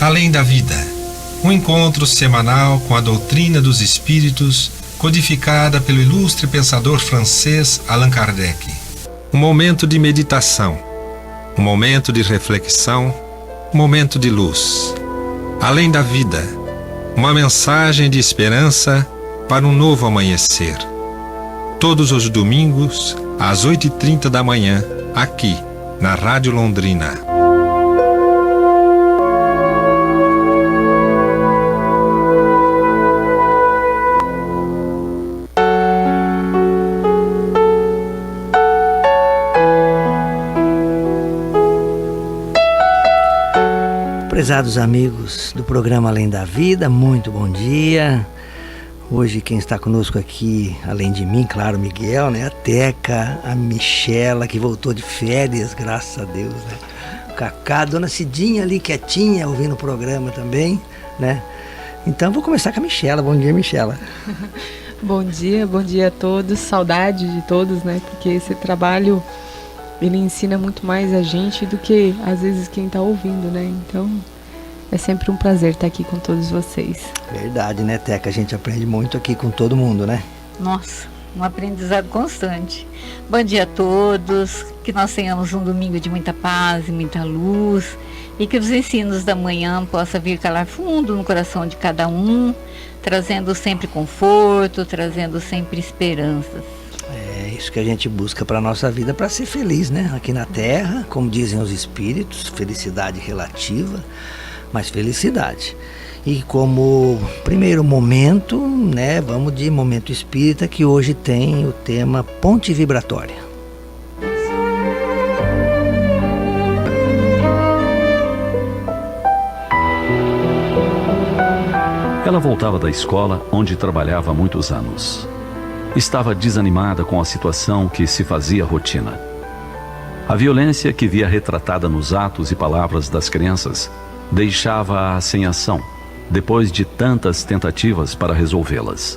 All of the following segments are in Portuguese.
Além da Vida, um encontro semanal com a doutrina dos espíritos, codificada pelo ilustre pensador francês Allan Kardec. Um momento de meditação, um momento de reflexão, um momento de luz. Além da Vida, uma mensagem de esperança para um novo amanhecer. Todos os domingos, às 8h30 da manhã, aqui, na Rádio Londrina. Prezados amigos do programa Além da Vida, muito bom dia. Hoje quem está conosco aqui, além de mim, claro, Miguel, né? A Teca, a Michela, que voltou de férias, graças a Deus, né? O Cacá, a Dona Cidinha ali quietinha, ouvindo o programa também, né? Então vou começar com a Michela. Bom dia, Michela. Bom dia a todos. Saudade de todos, né? Porque esse trabalho, ele ensina muito mais a gente do que, às vezes, quem está ouvindo, né? Então, é sempre um prazer estar aqui com todos vocês. Verdade, né, Teca? A gente aprende muito aqui com todo mundo, né? Nossa, um aprendizado constante. Bom dia a todos, que nós tenhamos um domingo de muita paz e muita luz, e que os ensinos da manhã possam vir calar fundo no coração de cada um, trazendo sempre conforto, trazendo sempre esperanças. É isso que a gente busca para a nossa vida, para ser feliz, né? Aqui na Terra, como dizem os espíritos, felicidade relativa, mas felicidade. E como primeiro momento, né, vamos de momento espírita, que hoje tem o tema ponte vibratória. Ela voltava da escola onde trabalhava há muitos anos. Estava desanimada com a situação que se fazia rotina. A violência que via retratada nos atos e palavras das crianças deixava-a sem ação, depois de tantas tentativas para resolvê-las.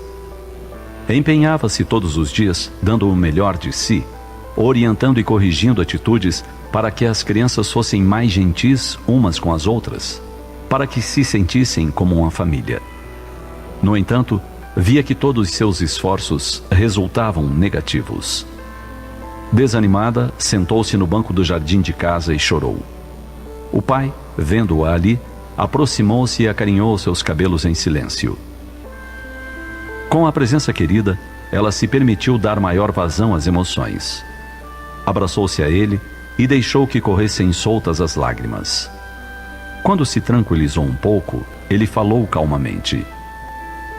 Empenhava-se todos os dias, dando o melhor de si, orientando e corrigindo atitudes para que as crianças fossem mais gentis umas com as outras, para que se sentissem como uma família. No entanto, via que todos seus esforços resultavam negativos. Desanimada, sentou-se no banco do jardim de casa e chorou. O pai, vendo-a ali, aproximou-se e acarinhou seus cabelos em silêncio. Com a presença querida, ela se permitiu dar maior vazão às emoções. Abraçou-se a ele e deixou que corressem soltas as lágrimas. Quando se tranquilizou um pouco, ele falou calmamente: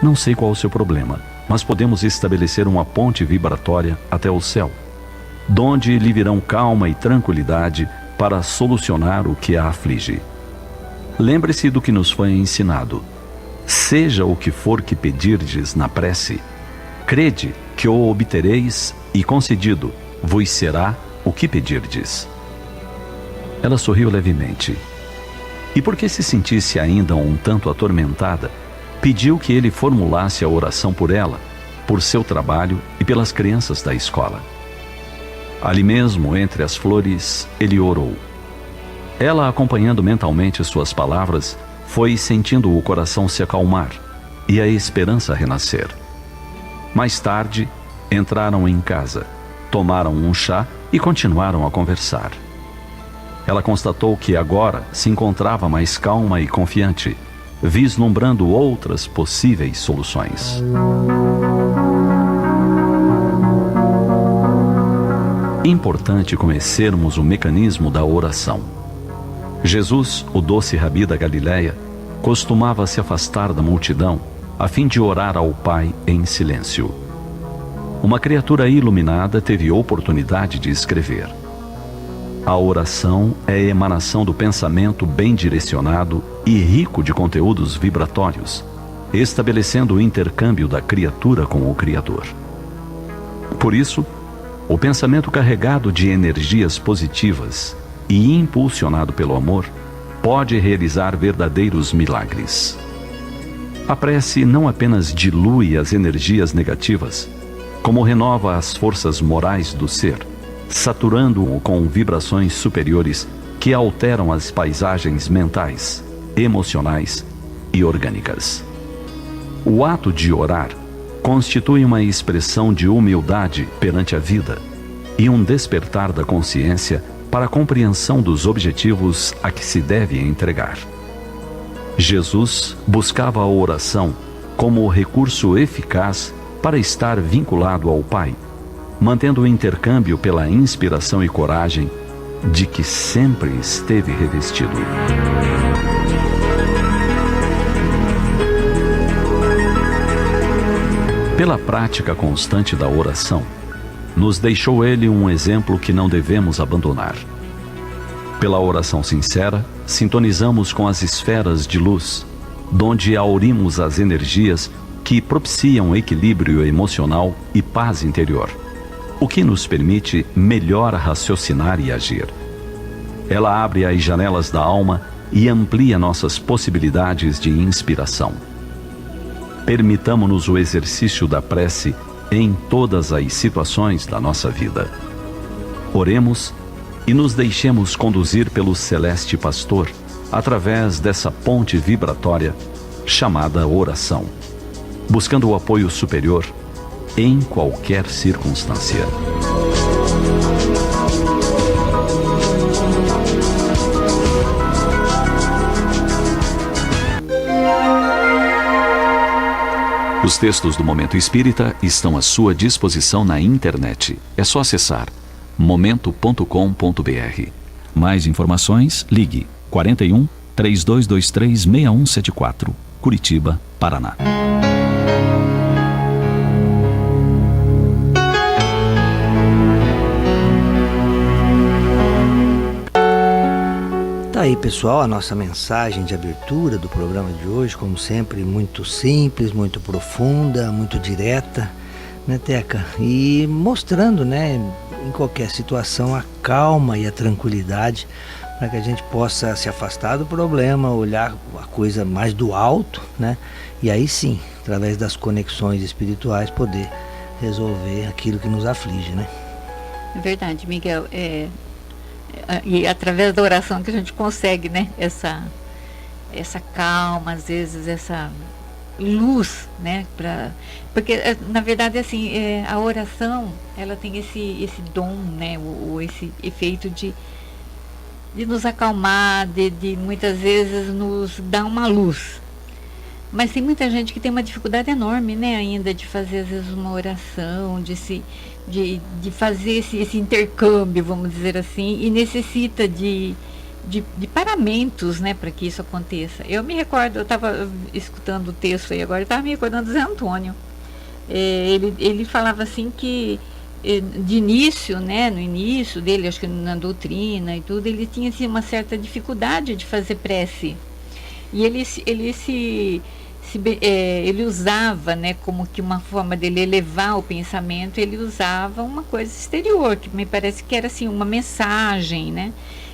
"Não sei qual o seu problema, mas podemos estabelecer uma ponte vibratória até o céu, donde lhe virão calma e tranquilidade para solucionar o que a aflige. Lembre-se do que nos foi ensinado. Seja o que for que pedirdes na prece, crede que o obtereis e concedido vos será o que pedirdes." Ela sorriu levemente. E porque se sentisse ainda um tanto atormentada, pediu que ele formulasse a oração por ela, por seu trabalho e pelas crianças da escola. Ali mesmo, entre as flores, ele orou. Ela, acompanhando mentalmente suas palavras, foi sentindo o coração se acalmar e a esperança renascer. Mais tarde, entraram em casa, tomaram um chá e continuaram a conversar. Ela constatou que agora se encontrava mais calma e confiante, vislumbrando outras possíveis soluções. Importante conhecermos o mecanismo da oração. Jesus, o doce rabi da Galileia, costumava se afastar da multidão a fim de orar ao Pai em silêncio. Uma criatura iluminada teve oportunidade de escrever: "A oração é a emanação do pensamento bem direcionado e rico de conteúdos vibratórios, estabelecendo o intercâmbio da criatura com o Criador." Por isso, o pensamento carregado de energias positivas e impulsionado pelo amor pode realizar verdadeiros milagres. A prece não apenas dilui as energias negativas, como renova as forças morais do ser, saturando-o com vibrações superiores que alteram as paisagens mentais, emocionais e orgânicas. O ato de orar constitui uma expressão de humildade perante a vida e um despertar da consciência para a compreensão dos objetivos a que se deve entregar. Jesus buscava a oração como recurso eficaz para estar vinculado ao Pai, mantendo o intercâmbio pela inspiração e coragem de que sempre esteve revestido. Pela prática constante da oração, nos deixou ele um exemplo que não devemos abandonar. Pela oração sincera, sintonizamos com as esferas de luz, donde aurimos as energias que propiciam equilíbrio emocional e paz interior, o que nos permite melhor raciocinar e agir. Ela abre as janelas da alma e amplia nossas possibilidades de inspiração. Permitamo-nos o exercício da prece em todas as situações da nossa vida. Oremos e nos deixemos conduzir pelo Celeste Pastor através dessa ponte vibratória chamada oração, buscando o apoio superior em qualquer circunstância. Os textos do Momento Espírita estão à sua disposição na internet. É só acessar momento.com.br. Mais informações, ligue 41 3223 6174, Curitiba, Paraná. Tá aí, pessoal, a nossa mensagem de abertura do programa de hoje, como sempre, muito simples, muito profunda, muito direta, né, Teca? E mostrando, né, em qualquer situação, a calma e a tranquilidade para que a gente possa se afastar do problema, olhar a coisa mais do alto, né? E aí sim, através das conexões espirituais, poder resolver aquilo que nos aflige, né? É verdade, Miguel. E através da oração que a gente consegue, né, essa calma, às vezes essa luz, né, porque na verdade assim, a oração, ela tem esse dom, né, esse efeito de nos acalmar, de muitas vezes nos dar uma luz. Mas tem muita gente que tem uma dificuldade enorme, né, ainda de fazer às vezes uma oração, de fazer esse intercâmbio, vamos dizer assim, e necessita de paramentos, né, para que isso aconteça. Eu me recordo, eu estava escutando o texto aí agora, eu estava me recordando do Zé Antônio. Ele falava assim que de início, né, no início dele, acho que na doutrina e tudo, ele tinha assim, uma certa dificuldade de fazer prece. E ele usava, né, como que uma forma dele elevar o pensamento, ele usava uma coisa exterior, que me parece que era assim, uma mensagem, né?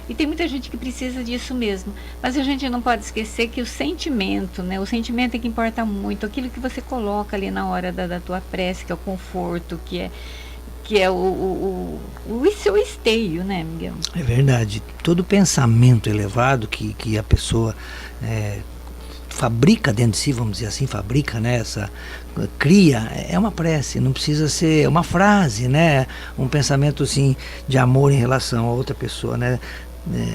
E tem muita gente que precisa disso mesmo. Mas a gente não pode esquecer que o sentimento, né? O sentimento é que importa muito, aquilo que você coloca ali na hora da tua prece, que é o conforto, que é o seu esteio, né, Miguel? É verdade. Todo pensamento elevado que a pessoa fabrica dentro de si, vamos dizer assim, né, cria, é uma prece, não precisa ser uma frase, né, um pensamento assim de amor em relação a outra pessoa, né,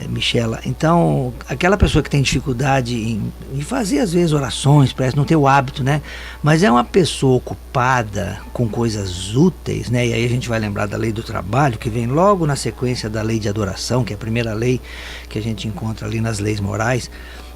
Michela. Então, aquela pessoa que tem dificuldade em fazer às vezes orações, prece, não ter o hábito, né, mas é uma pessoa ocupada com coisas úteis, né, e aí a gente vai lembrar da lei do trabalho, que vem logo na sequência da lei de adoração, que é a primeira lei que a gente encontra ali nas leis morais.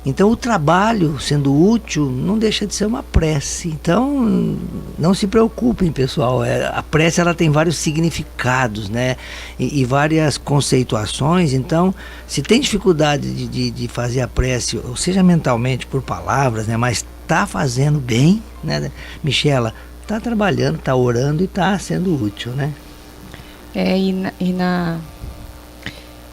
Então o trabalho, sendo útil, não deixa de ser uma prece. Então não se preocupem, pessoal, a prece ela tem vários significados, né? E várias conceituações. Então, se tem dificuldade de fazer a prece, ou seja mentalmente, por palavras, né? Mas está fazendo bem, né, Michela? Está trabalhando, está orando e está sendo útil, né?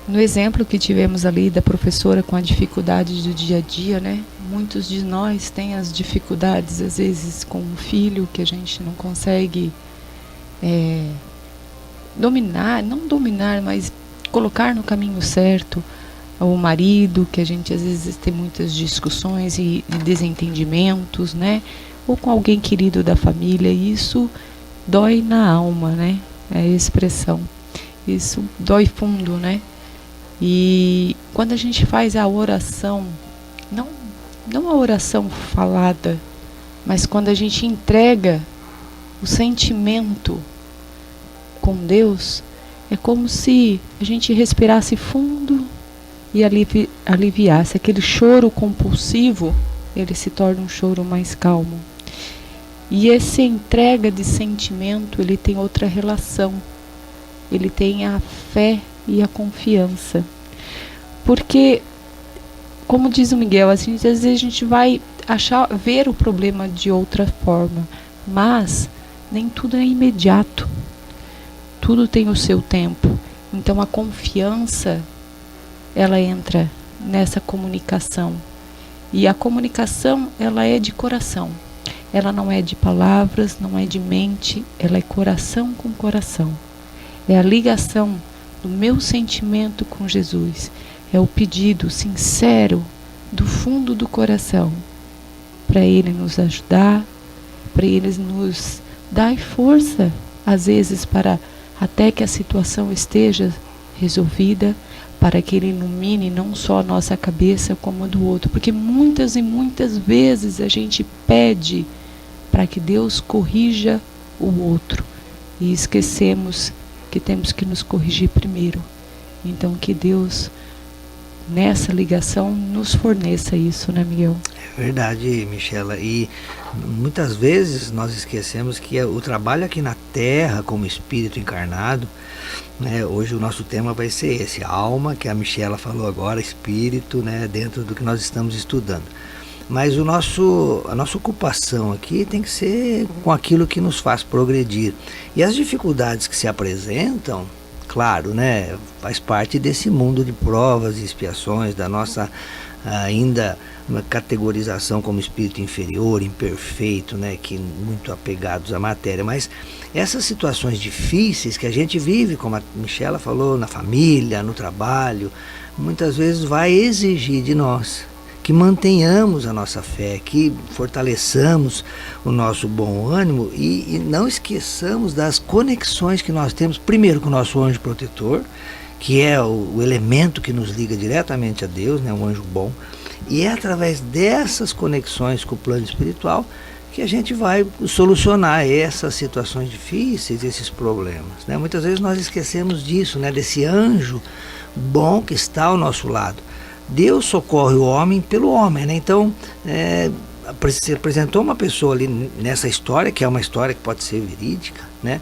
No exemplo que tivemos ali da professora com a dificuldade do dia a dia, né? Muitos de nós têm as dificuldades, às vezes, com um filho que a gente não consegue não dominar, mas colocar no caminho certo. o marido, que a gente às vezes tem muitas discussões e desentendimentos, né? Ou com alguém querido da família, e isso dói na alma, né? É a expressão. Isso dói fundo, né? E quando a gente faz a oração, não a oração falada, mas quando a gente entrega o sentimento com Deus, é como se a gente respirasse fundo e aliviasse. Aquele choro compulsivo, ele se torna um choro mais calmo. E essa entrega de sentimento, ele tem outra relação. Ele tem a fé e a confiança. Porque, como diz o Miguel, assim, às vezes a gente vai ver o problema de outra forma, mas nem tudo é imediato. Tudo tem o seu tempo. Então a confiança, ela entra nessa comunicação. E a comunicação, ela é de coração. Ela não é de palavras, não é de mente, ela é coração com coração. É a ligação do meu sentimento com Jesus. É o pedido sincero do fundo do coração para Ele nos ajudar, para Ele nos dar força, às vezes, para até que a situação esteja resolvida, para que Ele ilumine não só a nossa cabeça como a do outro. Porque muitas e muitas vezes a gente pede para que Deus corrija o outro e esquecemos que temos que nos corrigir primeiro. Então que Deus, nessa ligação, nos forneça isso, né, Miguel? É verdade, Michela. E muitas vezes nós esquecemos que o trabalho aqui na Terra, como espírito encarnado, né, hoje o nosso tema vai ser esse, alma, que a Michela falou agora, espírito, né, dentro do que nós estamos estudando. Mas a nossa ocupação aqui tem que ser com aquilo que nos faz progredir. E as dificuldades que se apresentam, claro, né, faz parte desse mundo de provas e expiações, da nossa ainda uma categorização como espírito inferior, imperfeito, né, que muito apegados à matéria. Mas essas situações difíceis que a gente vive, como a Michela falou, na família, no trabalho, muitas vezes vai exigir de nós que mantenhamos a nossa fé, que fortaleçamos o nosso bom ânimo e não esqueçamos das conexões que nós temos, primeiro com o nosso anjo protetor, que é o elemento que nos liga diretamente a Deus, né, um anjo bom, e é através dessas conexões com o plano espiritual que a gente vai solucionar essas situações difíceis, esses problemas, né? Muitas vezes nós esquecemos disso, né, desse anjo bom que está ao nosso lado. Deus socorre o homem pelo homem, né? Então, se apresentou uma pessoa ali nessa história, que é uma história que pode ser verídica, né?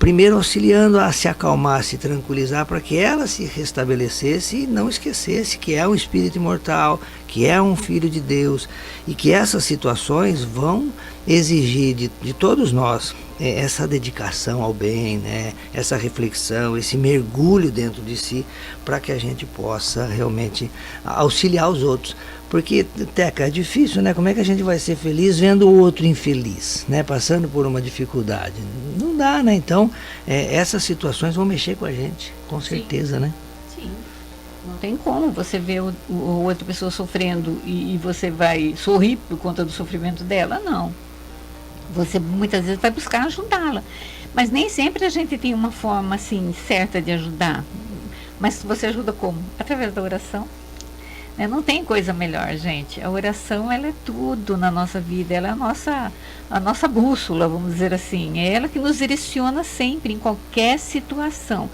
Primeiro auxiliando a se acalmar, a se tranquilizar, para que ela se restabelecesse e não esquecesse que é um espírito imortal, que é um filho de Deus, e que essas situações vão exigir de todos nós essa dedicação ao bem, né? Essa reflexão, esse mergulho dentro de si, para que a gente possa realmente auxiliar os outros. Porque, Teca, é difícil, né? Como é que a gente vai ser feliz vendo o outro infeliz, né? Passando por uma dificuldade? Não dá, né? Então, essas situações vão mexer com a gente, com certeza, né? Sim. Não tem como você ver outra pessoa sofrendo e você vai sorrir por conta do sofrimento dela, não. Você muitas vezes vai buscar ajudá-la. Mas nem sempre a gente tem uma forma assim certa de ajudar. Mas você ajuda como? Através da oração. Não tem coisa melhor, gente. A oração, ela é tudo na nossa vida. Ela é a nossa bússola, vamos dizer assim. É ela que nos direciona sempre, em qualquer situação.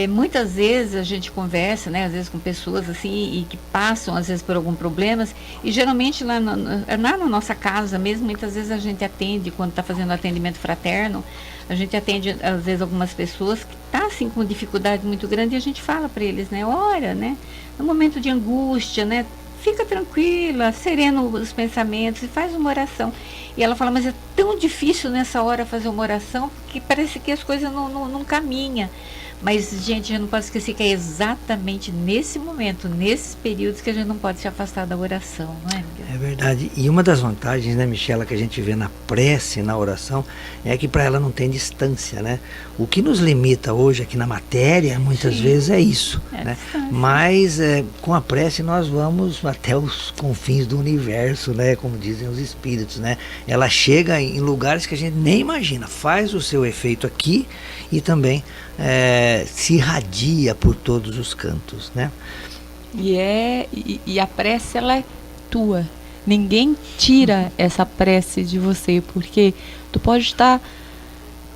Muitas vezes a gente conversa, né, às vezes com pessoas assim, e que passam às vezes por algum problemas, e geralmente lá na nossa casa mesmo, muitas vezes a gente atende, quando está fazendo atendimento fraterno, a gente atende às vezes algumas pessoas que estão assim com dificuldade muito grande, e a gente fala para eles, né, ora, né, no momento de angústia, né, fica tranquila, sereno os pensamentos e faz uma oração. E ela fala, mas é tão difícil nessa hora fazer uma oração, que parece que as coisas não caminham. Mas, gente, a gente não pode esquecer que é exatamente nesse momento, nesses períodos, que a gente não pode se afastar da oração, não é, Miguel? É verdade. E uma das vantagens, né, Michela, que a gente vê na prece, na oração, é que para ela não tem distância, né? O que nos limita hoje aqui na matéria, muitas vezes, é isso, né? Mas com a prece nós vamos até os confins do universo, né? Como dizem os espíritos, né? Ela chega em lugares que a gente nem imagina, faz o seu efeito aqui e também se irradia por todos os cantos, né? E a prece, ela é tua. Ninguém tira essa prece de você, porque tu pode estar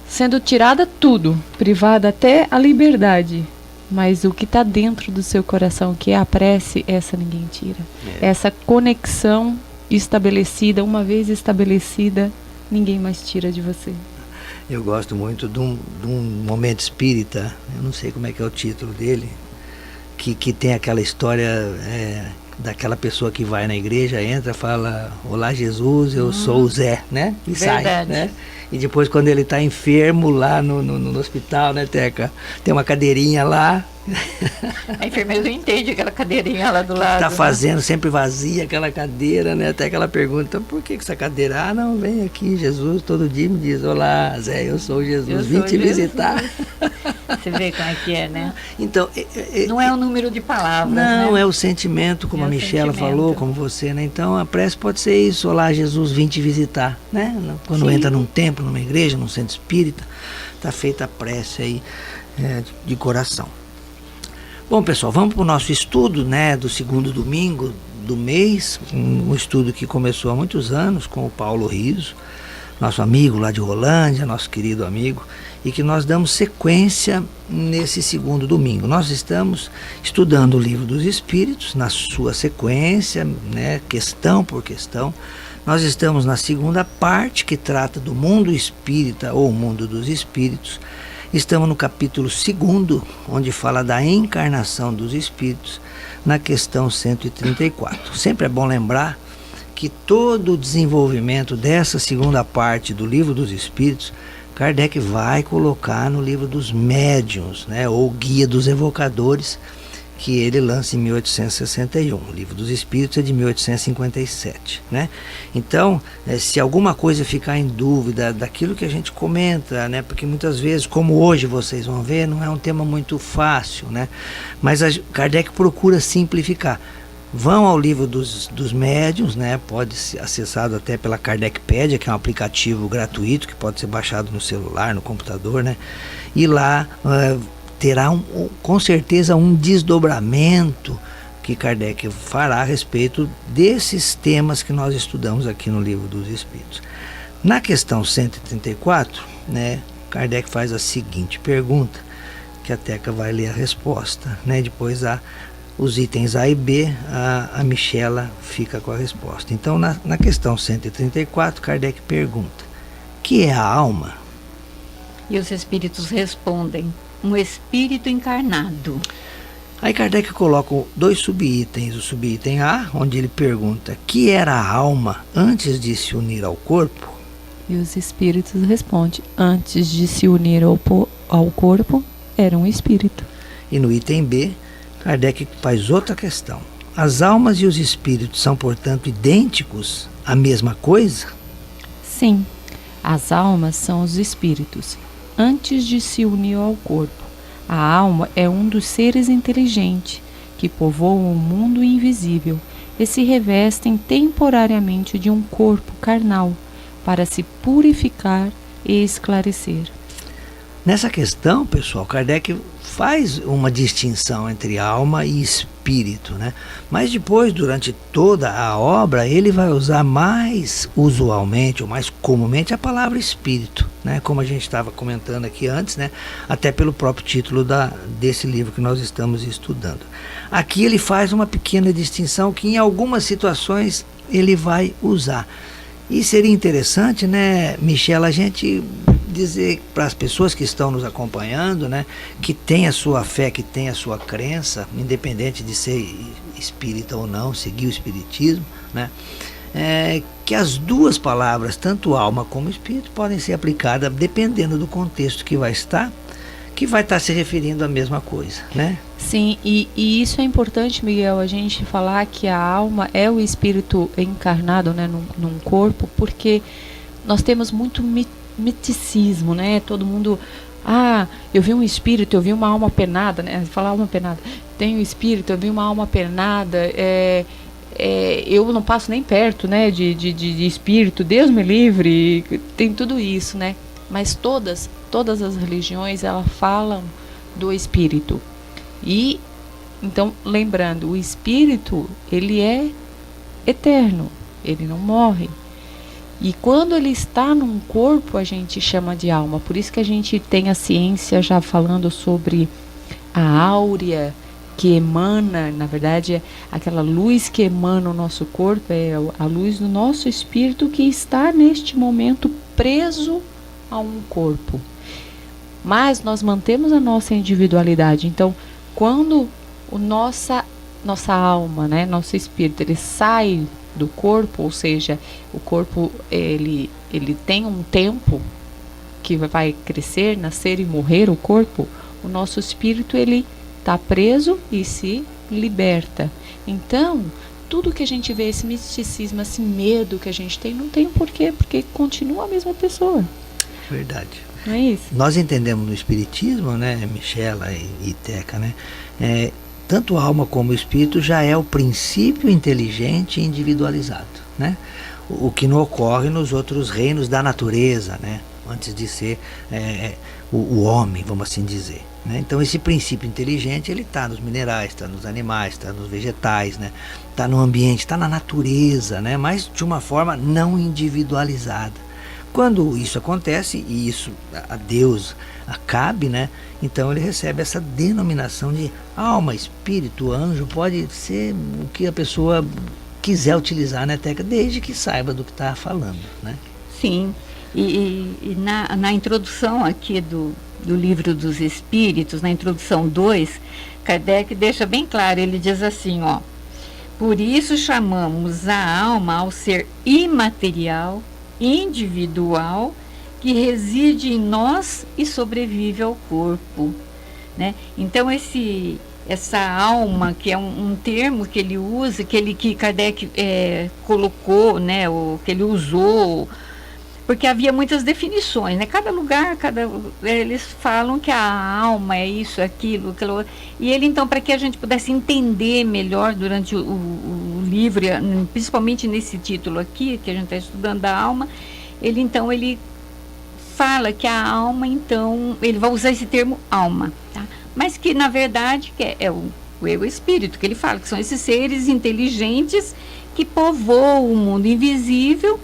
sendo tirada tudo, privada até a liberdade, mas o que está dentro do seu coração, que é a prece, essa ninguém tira. Essa conexão estabelecida, uma vez estabelecida, ninguém mais tira de você. Eu gosto muito de um momento espírita, eu não sei como é que é o título dele, que tem aquela história daquela pessoa que vai na igreja, entra, fala: olá Jesus, eu sou o Zé, né? E sai, né? E depois, quando ele está enfermo lá no hospital, né, Teca? Tem uma cadeirinha lá. A enfermeira não entende aquela cadeirinha lá do lado. Está fazendo, sempre vazia aquela cadeira, né? Até que ela pergunta: por que essa cadeira? Ah, não, vem aqui, Jesus todo dia me diz: olá, Zé, eu sou Jesus, vim te visitar. Você vê como é que é, né? Então, não é o número de palavras, não, né? É o sentimento, como a Michela falou, como você, né? Então, a prece pode ser isso: olá, Jesus, vim te visitar, né? Quando entra num templo, numa igreja, num centro espírita, está feita a prece aí de coração. Bom, pessoal, vamos para o nosso estudo, né, do segundo domingo do mês, um estudo que começou há muitos anos com o Paulo Riso, nosso amigo lá de Rolândia, nosso querido amigo, e que nós damos sequência nesse segundo domingo. Nós estamos estudando o Livro dos Espíritos, na sua sequência, né, questão por questão. Nós estamos na segunda parte, que trata do mundo espírita ou mundo dos espíritos. Estamos no capítulo 2, onde fala da encarnação dos espíritos, na questão 134. Sempre é bom lembrar que todo o desenvolvimento dessa segunda parte do Livro dos Espíritos, Kardec vai colocar no Livro dos Médiuns, né, ou Guia dos Evocadores, que ele lança em 1861. O Livro dos Espíritos é de 1857, né? Então, se alguma coisa ficar em dúvida daquilo que a gente comenta, né? Porque muitas vezes, como hoje vocês vão ver, não é um tema muito fácil, né? Mas Kardec procura simplificar. Vão ao Livro dos Médiuns, né? Pode ser acessado até pela Kardecpedia, que é um aplicativo gratuito que pode ser baixado no celular, no computador, né? E lá terá com certeza um desdobramento que Kardec fará a respeito desses temas que nós estudamos aqui no Livro dos Espíritos. Na questão 134, né, Kardec faz a seguinte pergunta, que a Teca vai ler a resposta, né? Depois os itens A e B, a Michela fica com a resposta. Então, na questão 134, Kardec pergunta: que é a alma? E os espíritos respondem: um espírito encarnado. Aí Kardec coloca 2 subitens. O subitem A, onde ele pergunta: que era a alma antes de se unir ao corpo? E os espíritos respondem: antes de se unir ao corpo, era um espírito. E no item B, Kardec faz outra questão: as almas e os espíritos são, portanto, idênticos, a mesma coisa? Sim, as almas são os espíritos antes de se unir ao corpo. A alma é um dos seres inteligentes que povoam o mundo invisível e se revestem temporariamente de um corpo carnal para se purificar e esclarecer. Nessa questão, pessoal, Kardec faz uma distinção entre alma e espírito, né? Mas depois, durante toda a obra, ele vai usar mais usualmente, ou mais comumente, a palavra espírito, né? Como a gente estava comentando aqui antes, né? Até pelo próprio título desse livro que nós estamos estudando. Aqui ele faz uma pequena distinção que em algumas situações ele vai usar. E seria interessante, né, Michela, a gente dizer para as pessoas que estão nos acompanhando, né, que tem a sua fé, que tem a sua crença, independente de ser espírita ou não, seguir o espiritismo, né, que as duas palavras, tanto alma como espírito, podem ser aplicadas dependendo do contexto que vai estar, que vai estar se referindo à mesma coisa, né? Sim, e isso é importante, Miguel, a gente falar que a alma é o espírito encarnado, né, num corpo, porque nós temos muito miticismo, né? Todo mundo, eu vi um espírito, eu vi uma alma penada, né? Falar alma penada, tem um espírito, eu vi uma alma penada, eu não passo nem perto, né, de espírito, Deus me livre, tem tudo isso, né? Mas todas as religiões, elas falam do espírito. E, então, lembrando, o espírito, ele é eterno, ele não morre. E quando ele está num corpo, a gente chama de alma. Por isso que a gente tem a ciência já falando sobre a áurea que emana, na verdade, aquela luz que emana o nosso corpo, é a luz do nosso espírito que está neste momento preso a um corpo. Mas nós mantemos a nossa individualidade. Então, quando nossa alma, né, nosso espírito, ele sai do corpo, ou seja, o corpo ele tem um tempo que vai crescer, nascer e morrer o corpo, o nosso espírito ele está preso e se liberta. Então, tudo que a gente vê, esse misticismo, esse medo que a gente tem, não tem um porquê, porque continua a mesma pessoa. Verdade. Não é isso? Nós entendemos no Espiritismo, né, Michela e Teca, né, tanto a alma como o espírito já é o princípio inteligente individualizado, né, o que não ocorre nos outros reinos da natureza, né, antes de ser o homem, vamos assim dizer, né. Então esse princípio inteligente, ele está nos minerais, está nos animais, está nos vegetais, né, está no ambiente, está na natureza, né, mas de uma forma não individualizada. Quando isso acontece, e isso a Deus cabe, né? Então ele recebe essa denominação de alma, espírito, anjo, pode ser o que a pessoa quiser utilizar, né, Teca? Desde que saiba do que está falando, né? Sim, e na introdução aqui do Livro dos Espíritos, na introdução 2, Kardec deixa bem claro, ele diz assim, ó: por isso chamamos a alma ao ser imaterial, individual, que reside em nós e sobrevive ao corpo, né? Então essa alma, que é um termo que ele usa, que Kardec colocou, né, o que ele usou, porque havia muitas definições, né? Cada lugar, eles falam que a alma é isso, aquilo, e ele então, para que a gente pudesse entender melhor durante o livro, principalmente nesse título aqui, que a gente está estudando da alma, ele fala que a alma, então, ele vai usar esse termo alma, tá? Mas que na verdade é o eu espírito, que ele fala que são esses seres inteligentes que povoam o mundo invisível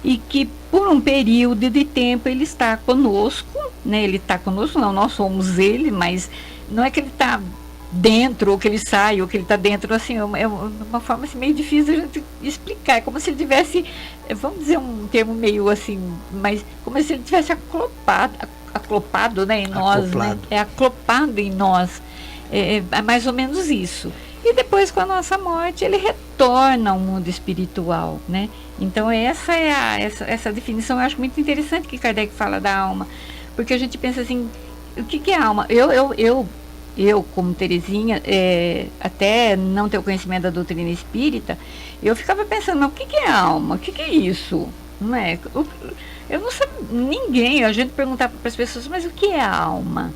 e que por um período de tempo ele está conosco, né? Ele está conosco, não, nós somos ele, mas não é que ele está dentro, ou que ele sai, ou que ele está dentro, assim, é uma forma assim, meio difícil de a gente explicar, é como se ele tivesse, vamos dizer um termo meio assim, mas como se ele tivesse aclopado, né, em nós, né? É aclopado em nós, é mais ou menos isso. E depois, com a nossa morte, ele retorna ao mundo espiritual, né? Então essa definição eu acho muito interessante que Kardec fala da alma, porque a gente pensa assim, o que é alma? Eu como Terezinha, até não ter o conhecimento da doutrina espírita, eu ficava pensando, mas o que é alma? O que é isso? Não é? Eu não sabia, ninguém, a gente perguntava para as pessoas, mas o que é a alma?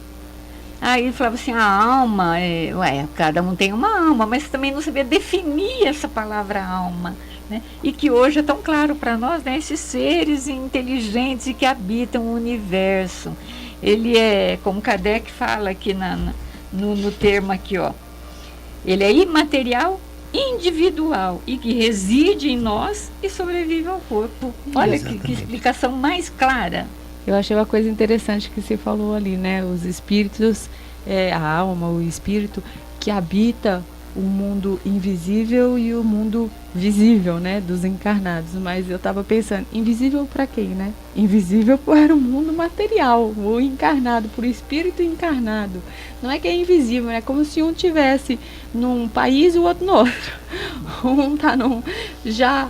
Aí ele falava assim, a alma, cada um tem uma alma, mas também não sabia definir essa palavra alma, né? E que hoje é tão claro para nós, né? Esses seres inteligentes que habitam o universo. Ele é, como Kardec fala aqui no termo aqui, ó, ele é imaterial, individual e que reside em nós e sobrevive ao corpo. Olha que explicação mais clara. Eu achei uma coisa interessante que você falou ali, né? Os espíritos, a alma, o espírito que habita o mundo invisível e o mundo visível, né? Dos encarnados. Mas eu estava pensando, invisível para quem, né? Invisível para o mundo material, o encarnado, para o espírito encarnado. Não é que é invisível, é como se um tivesse num país e o outro no outro. Um está já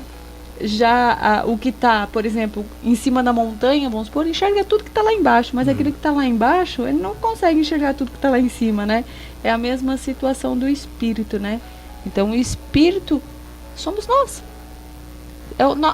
Já o que está, por exemplo, em cima da montanha, vamos supor, enxerga tudo que está lá embaixo, mas aquele que está lá embaixo, ele não consegue enxergar tudo que está lá em cima, né? É a mesma situação do espírito, né? Então, o espírito somos nós.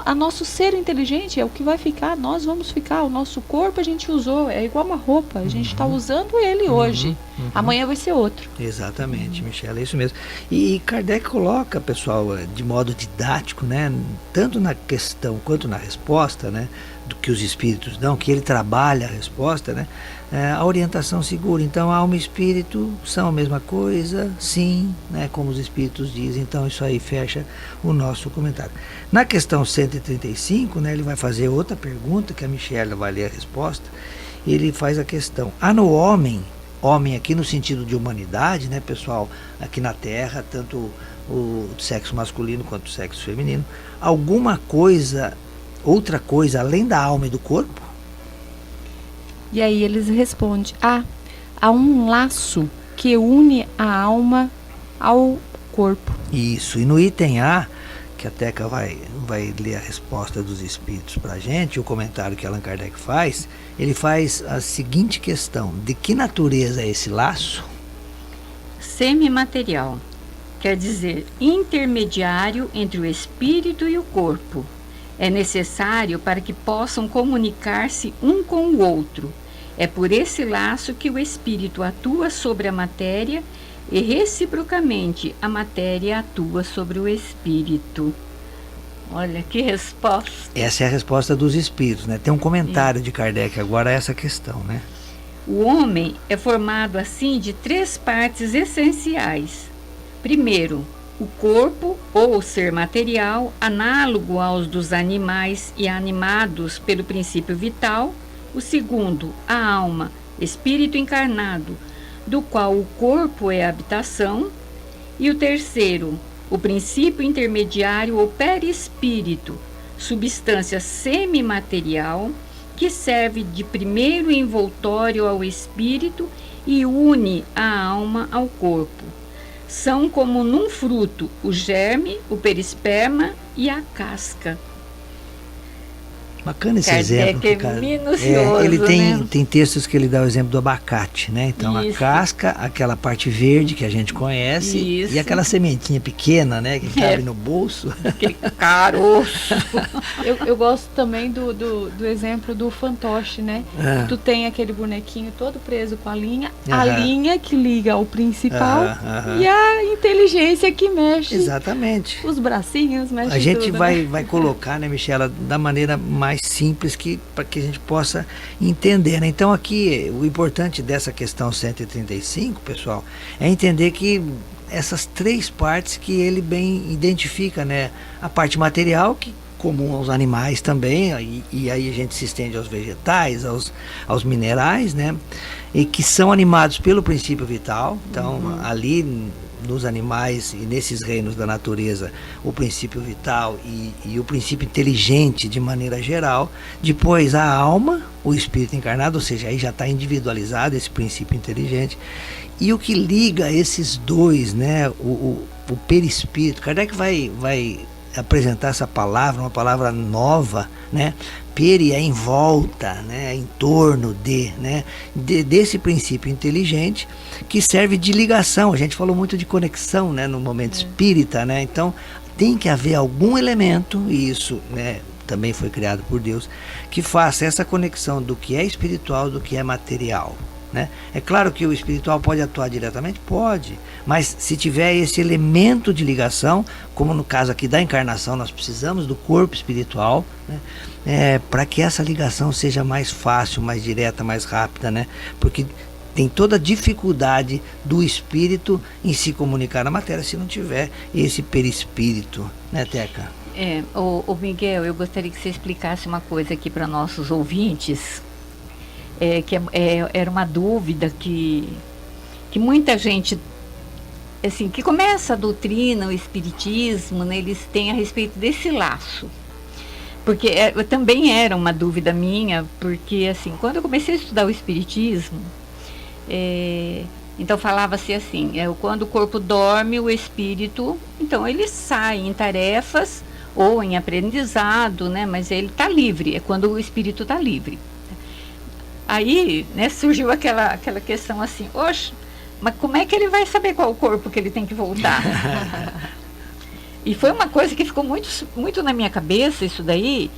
A nosso ser inteligente é o que vai ficar, nós vamos ficar. O nosso corpo a gente usou, é igual uma roupa, a gente está usando ele hoje. Amanhã vai ser outro. Exatamente, Michela, é isso mesmo. E Kardec coloca, pessoal, de modo didático, né, tanto na questão quanto na resposta, né, do que os espíritos dão, que ele trabalha a resposta, né, a orientação segura. Então, alma e espírito são a mesma coisa, sim, né, como os espíritos dizem. Então, isso aí fecha o nosso comentário. Na questão 135, né, ele vai fazer outra pergunta, que a Michela vai ler a resposta. Ele faz a questão: há no homem aqui no sentido de humanidade, né, pessoal, aqui na Terra, tanto o sexo masculino quanto o sexo feminino, alguma coisa, outra coisa além da alma e do corpo? E aí eles respondem: há um laço que une a alma ao corpo. Isso, e no item A, que a Teca vai ler a resposta dos espíritos para a gente, o comentário que Allan Kardec faz, ele faz a seguinte questão: de que natureza é esse laço? Semimaterial, quer dizer, intermediário entre o espírito e o corpo. É necessário para que possam comunicar-se um com o outro. É por esse laço que o espírito atua sobre a matéria e, reciprocamente, a matéria atua sobre o espírito. Olha que resposta. Essa é a resposta dos espíritos, né? Tem um comentário de Kardec agora a essa questão, né? O homem é formado assim de 3 partes essenciais. Primeiro, o corpo ou ser material, análogo aos dos animais e animados pelo princípio vital. O segundo, a alma, espírito encarnado, do qual o corpo é a habitação. E o terceiro, o princípio intermediário ou perispírito, substância semimaterial, que serve de primeiro envoltório ao espírito e une a alma ao corpo. São como num fruto o germe, o perisperma e a casca. Bacana esse Kardec exemplo. é minucioso, ele né? tem textos que ele dá o exemplo do abacate, né? Então, Isso. a casca, aquela parte verde que a gente conhece, Isso. e aquela sementinha pequena, né? Que cabe no bolso. Aquele caroço. Eu gosto também do exemplo do fantoche, né? Tu tem aquele bonequinho todo preso com a linha linha que liga ao principal e a inteligência que mexe. Exatamente. Os bracinhos mexem A gente tudo, vai, né? vai colocar, né, Michela, da maneira mais simples para que a gente possa entender, né? Então aqui o importante dessa questão 135, pessoal, é entender que essas 3 partes que ele bem identifica, né? A parte material, que comum aos animais também, e aí a gente se estende aos vegetais, aos minerais, né? E que são animados pelo princípio vital. Então, ali nos animais e nesses reinos da natureza, o princípio vital e o princípio inteligente de maneira geral. Depois a alma, o espírito encarnado, ou seja, aí já está individualizado esse princípio inteligente. E o que liga esses dois, né, o perispírito, Kardec vai apresentar essa palavra, uma palavra nova, né? Peri é em volta, né? Em torno de, né? Desse princípio inteligente que serve de ligação. A gente falou muito de conexão, né? No momento espírita, né? Então tem que haver algum elemento, e isso, né, também foi criado por Deus, que faça essa conexão do que é espiritual do que é material. Né? É claro que o espiritual pode atuar diretamente? Pode, mas se tiver esse elemento de ligação, como no caso aqui da encarnação, nós precisamos do corpo espiritual, né? Para que essa ligação seja mais fácil, mais direta, mais rápida, né? Porque tem toda a dificuldade do espírito em se comunicar na matéria se não tiver esse perispírito, né, Teca? O Miguel, eu gostaria que você explicasse uma coisa aqui para nossos ouvintes. Era uma dúvida que muita gente, assim, que começa a doutrina, o espiritismo, né, eles têm a respeito desse laço. Porque também era uma dúvida minha, porque, assim, quando eu comecei a estudar o espiritismo, então falava-se assim, quando o corpo dorme, o espírito, então ele sai em tarefas ou em aprendizado, né? Mas ele está livre, é quando o espírito está livre. Aí, né, surgiu aquela questão assim, oxe, mas como é que ele vai saber qual o corpo que ele tem que voltar? E foi uma coisa que ficou muito na minha cabeça, isso daí,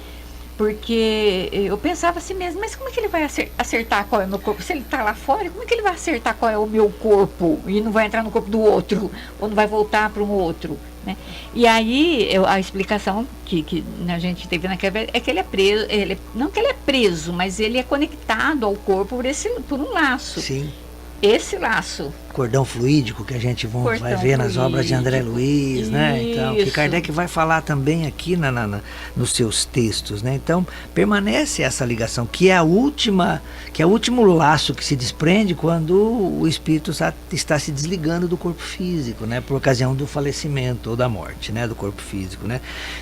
porque eu pensava assim mesmo, mas como é que ele vai acertar qual é o meu corpo? Se ele está lá fora, como é que ele vai acertar qual é o meu corpo? E não vai entrar no corpo do outro, ou não vai voltar para um outro, né? E aí, a explicação que a gente teve naquela vez é que ele é preso, não que ele é preso, mas ele é conectado ao corpo por um laço. Sim. Esse laço. Cordão fluídico que a gente vai ver nas obras de André Luiz, né? Então, que Kardec vai falar também aqui nos seus textos, né? Então, permanece essa ligação, que é o último laço que se desprende quando o espírito está se desligando do corpo físico, né? Por ocasião do falecimento ou da morte, né? Do corpo físico, né?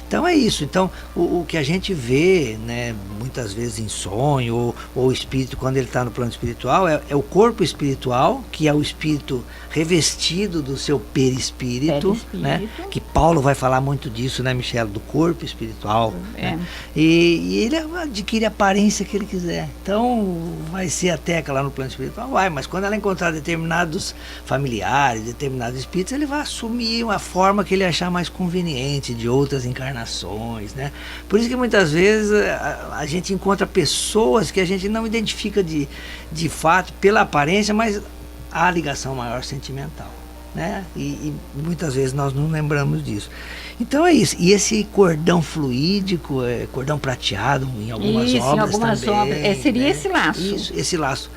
Então é isso. Então, o que a gente vê, né? Muitas vezes em sonho ou o espírito quando ele está no plano espiritual é o corpo espiritual, que é o espírito revestido do seu perispírito, né? Que Paulo vai falar muito disso, né, Michela, do corpo espiritual, né? E ele adquire a aparência que ele quiser. Então vai ser a Teca lá no plano espiritual, mas quando ela encontrar determinados familiares, determinados espíritos, ele vai assumir uma forma que ele achar mais conveniente de outras encarnações, né? Por isso que muitas vezes a gente encontra pessoas que a gente não identifica de fato pela aparência, mas há ligação maior sentimental, né? E muitas vezes nós não lembramos disso. Então é isso. E esse cordão fluídico, cordão prateado em algumas obras também. Seria, né? Esse laço. Isso, esse laço.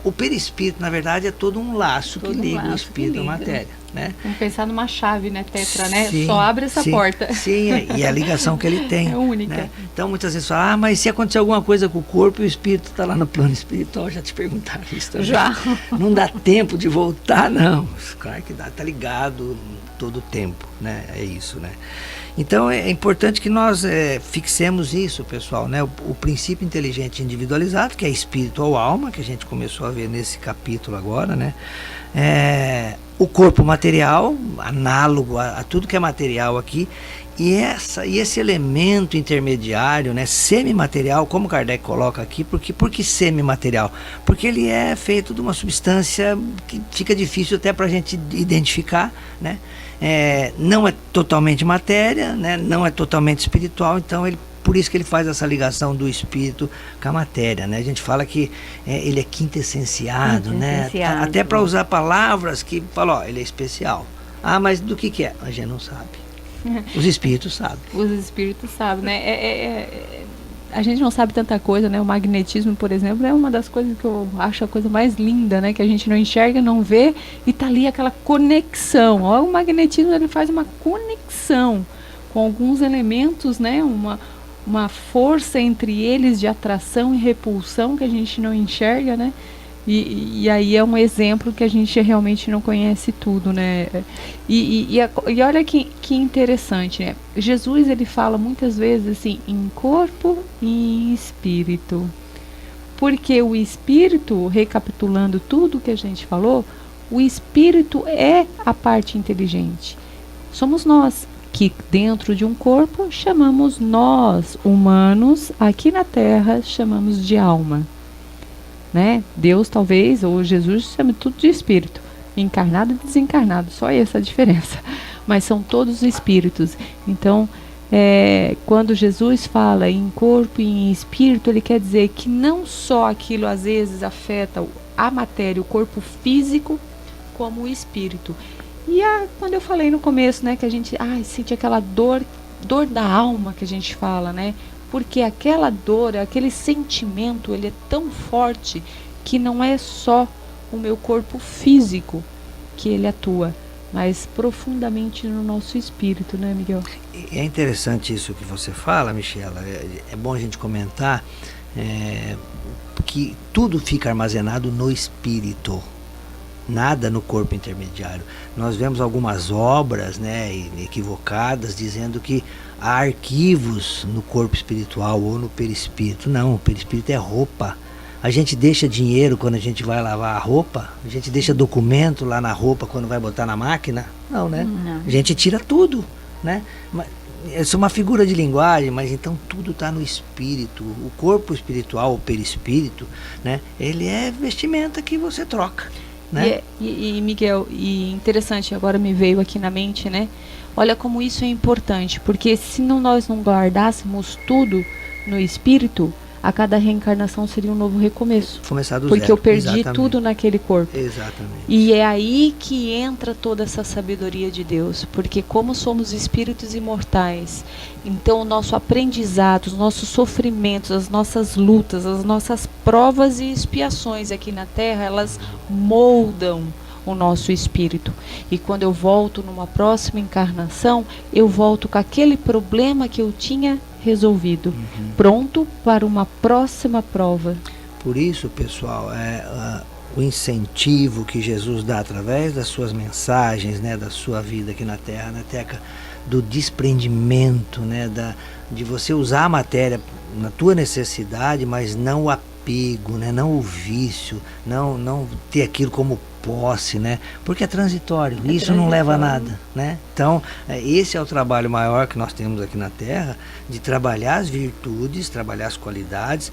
O perispírito, na verdade, é todo um laço que liga o espírito à matéria, né? Vamos pensar numa chave, né, Tetra, né? Sim, só abre essa porta. Sim, e a ligação que ele tem. É única. Né? Então, muitas vezes falam, mas se acontecer alguma coisa com o corpo e o espírito está lá no plano espiritual, já te perguntaram isso também. Já. Não dá tempo de voltar, não. Claro que dá, tá ligado todo o tempo, né? É isso, né? Então é importante que nós fixemos isso, pessoal, né? O princípio inteligente individualizado, que é espírito ou alma, que a gente começou a ver nesse capítulo agora, né? O corpo material, análogo a tudo que é material aqui, e esse elemento intermediário, né, semimaterial, como Kardec coloca aqui, por que semimaterial? Porque ele é feito de uma substância que fica difícil até para a gente identificar, né? Não é totalmente matéria, né? Não é totalmente espiritual, então por isso que ele faz essa ligação do espírito com a matéria, né? A gente fala que ele é quintessenciado, né? Até para usar palavras que falam, ele é especial. Mas do que é? A gente não sabe. Os espíritos sabem. Os espíritos sabem, né? A gente não sabe tanta coisa, né? O magnetismo, por exemplo, é uma das coisas que eu acho a coisa mais linda, né? Que a gente não enxerga, não vê, e tá ali aquela conexão. O magnetismo, ele faz uma conexão com alguns elementos, né? Uma força entre eles de atração e repulsão que a gente não enxerga, né? E aí é um exemplo que a gente realmente não conhece tudo, né? E olha que interessante, né? Jesus, ele fala muitas vezes assim, em corpo e em espírito. Porque o espírito, recapitulando tudo que a gente falou, o espírito é a parte inteligente. Somos nós, que dentro de um corpo chamamos nós, humanos, aqui na Terra chamamos de alma. Né? Deus talvez, ou Jesus, chama tudo de espírito, encarnado e desencarnado, só essa a diferença, mas são todos espíritos. Então, quando Jesus fala em corpo e em espírito, ele quer dizer que não só aquilo às vezes afeta a matéria, o corpo físico, como o espírito. E quando eu falei no começo, né, que a gente sente aquela dor da alma que a gente fala, né? Porque aquela dor, aquele sentimento, ele é tão forte que não é só o meu corpo físico que ele atua, mas profundamente no nosso espírito, né, Miguel? É interessante isso que você fala, Michela. É bom a gente comentar que tudo fica armazenado no espírito, nada no corpo intermediário. Nós vemos algumas obras, né, equivocadas, dizendo que há arquivos no corpo espiritual ou no perispírito. Não, o perispírito é roupa. A gente deixa dinheiro quando a gente vai lavar a roupa? A gente deixa documento lá na roupa quando vai botar na máquina? Não, né? Não. A gente tira tudo, né? Essa é uma figura de linguagem, mas então tudo está no espírito. O corpo espiritual, o perispírito, né? Ele é vestimenta que você troca, né? E Miguel, e interessante, agora me veio aqui na mente, né? Olha como isso é importante, porque se nós não guardássemos tudo no espírito, a cada reencarnação seria um novo recomeço. Começar do porque zero. Eu perdi Exatamente. tudo naquele corpo. Exatamente. E é aí que entra toda essa sabedoria de Deus, porque como somos espíritos imortais, então o nosso aprendizado, os nossos sofrimentos, as nossas lutas, as nossas provas e expiações aqui na Terra, elas moldam o nosso espírito. E quando eu volto numa próxima encarnação, eu volto com aquele problema que eu tinha resolvido, pronto para uma próxima prova. Por isso, pessoal, o incentivo que Jesus dá através das suas mensagens, né, da sua vida aqui na Terra, né, Teca, do desprendimento, né, de você usar a matéria na tua necessidade, mas não o apego, né, não o vício, não ter aquilo como posse, né, porque é transitório, isso não leva a nada, né? Então, esse é o trabalho maior que nós temos aqui na Terra, de trabalhar as virtudes, trabalhar as qualidades,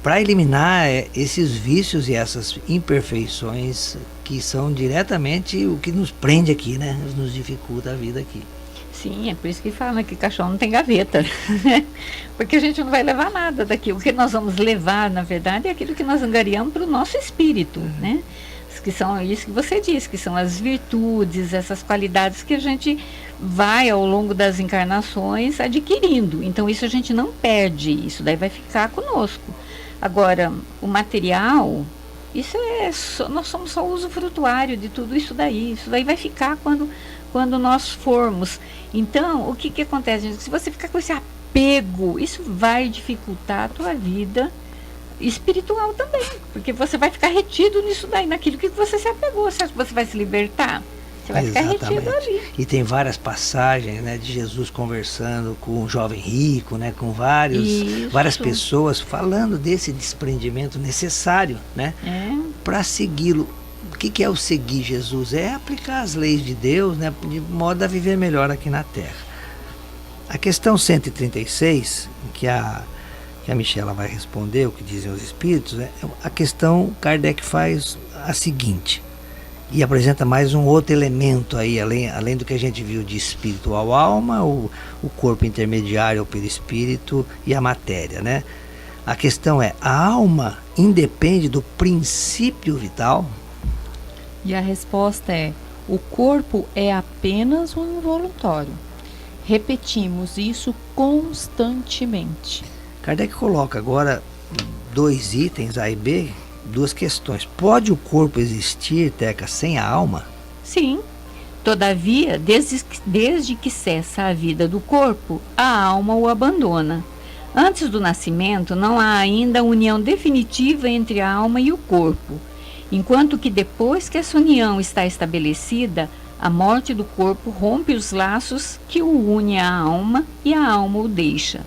para eliminar esses vícios e essas imperfeições que são diretamente o que nos prende aqui, né? Nos dificulta a vida aqui. Sim, é por isso que fala que caixão não tem gaveta, né? Porque a gente não vai levar nada daqui. O que nós vamos levar, na verdade, é aquilo que nós angariamos para o nosso espírito, né? Que são isso que você disse, que são as virtudes, essas qualidades que a gente vai ao longo das encarnações adquirindo. Então isso a gente não perde, isso daí vai ficar conosco. Agora, o material, isso nós somos só usufrutuário de tudo isso daí vai ficar quando nós formos. Então, o que acontece, gente? Se você ficar com esse apego, isso vai dificultar a tua vida espiritual também, porque você vai ficar retido nisso daí, naquilo que você se apegou. Você acha que você vai se libertar? Você vai ficar retido ali. E tem várias passagens, né, de Jesus conversando com um jovem rico, né, com várias pessoas, falando desse desprendimento necessário, né, para segui-lo. O que é o seguir Jesus? É aplicar as leis de Deus, né, de modo a viver melhor aqui na Terra. A questão 136, que a Michela vai responder, o que dizem os espíritos, a questão Kardec faz a seguinte, e apresenta mais um outro elemento aí, além do que a gente viu de espírito ao alma, o corpo intermediário ao perispírito e a matéria, né? A questão é, a alma independe do princípio vital? E a resposta é, o corpo é apenas um involuntório. Repetimos isso constantemente. Kardec coloca agora 2 itens, A e B, 2 questões. Pode o corpo existir, Teca, sem a alma? Sim. Todavia, desde que cessa a vida do corpo, a alma o abandona. Antes do nascimento, não há ainda união definitiva entre a alma e o corpo, enquanto que depois que essa união está estabelecida, a morte do corpo rompe os laços que o une à alma e a alma o deixa.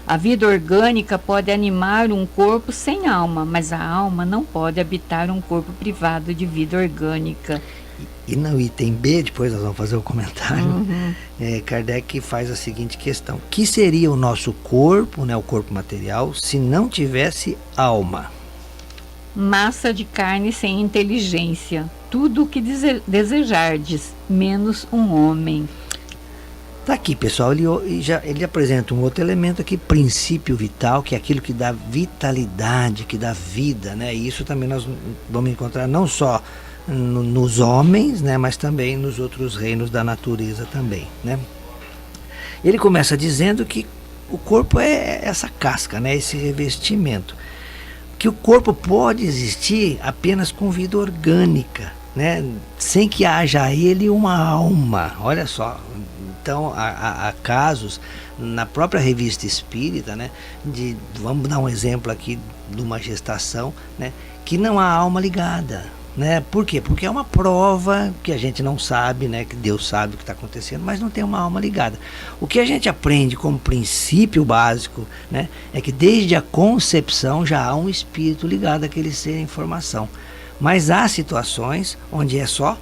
A vida orgânica pode animar um corpo sem alma, mas a alma não pode habitar um corpo privado de vida orgânica. E no item B, depois nós vamos fazer o comentário, Kardec faz a seguinte questão. Que seria o nosso corpo, né, o corpo material, se não tivesse alma? Massa de carne sem inteligência, tudo o que desejardes, menos um homem. Tá aqui, pessoal, ele apresenta um outro elemento aqui, princípio vital, que é aquilo que dá vitalidade, que dá vida, né? E isso também nós vamos encontrar não só nos homens, né, mas também nos outros reinos da natureza também, né? Ele começa dizendo que o corpo é essa casca, né, esse revestimento, que o corpo pode existir apenas com vida orgânica, né, sem que haja ele uma alma. Olha só. Então, há casos na própria revista espírita, né, vamos dar um exemplo aqui de uma gestação, né, que não há alma ligada, né? Por quê? Porque é uma prova que a gente não sabe, né, que Deus sabe o que está acontecendo, mas não tem uma alma ligada. O que a gente aprende como princípio básico, né, é que desde a concepção já há um espírito ligado àquele ser em formação. Mas há situações onde é só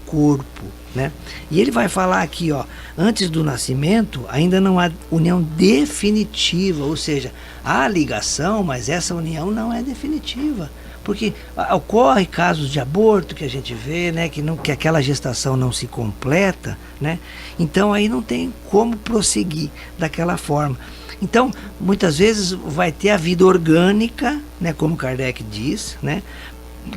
corpo, né? E ele vai falar aqui, ó, antes do nascimento ainda não há união definitiva, ou seja, há ligação, mas essa união não é definitiva. Porque ocorre casos de aborto que a gente vê, né, que aquela gestação não se completa, né? Então aí não tem como prosseguir daquela forma. Então, muitas vezes vai ter a vida orgânica, né, como Kardec diz, né,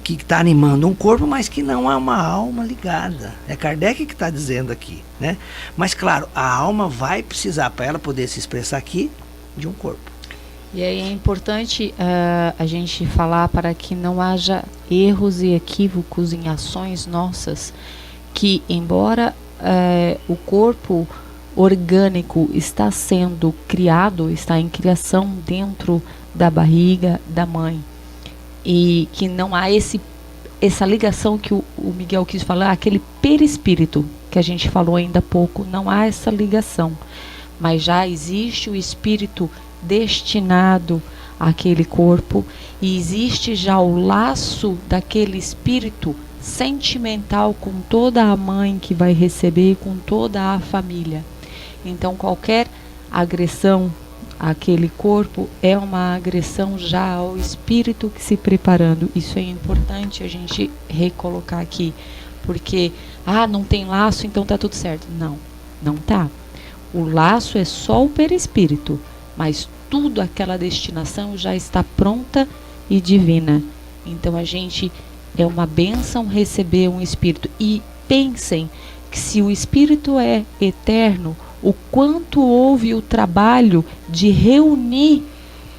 que está animando um corpo, mas que não há uma alma ligada. É Kardec que está dizendo aqui, né? Mas claro, a alma vai precisar, para ela poder se expressar aqui, de um corpo. E aí é importante a gente falar para que não haja erros e equívocos em ações nossas, que embora o corpo orgânico está sendo criado, está em criação dentro da barriga da mãe, e que não há essa ligação que o Miguel quis falar, aquele perispírito que a gente falou ainda há pouco, não há essa ligação, mas já existe o espírito destinado àquele corpo, e existe já o laço daquele espírito sentimental com toda a mãe que vai receber, com toda a família. Então qualquer agressão àquele corpo é uma agressão já ao espírito que se preparando. Isso é importante a gente recolocar aqui, porque não tem laço, então tá tudo certo. Não tá. O laço é só o perispírito, mas tudo aquela destinação já está pronta e divina. Então a gente é uma bênção receber um espírito. E pensem que se o espírito é eterno, o quanto houve o trabalho de reunir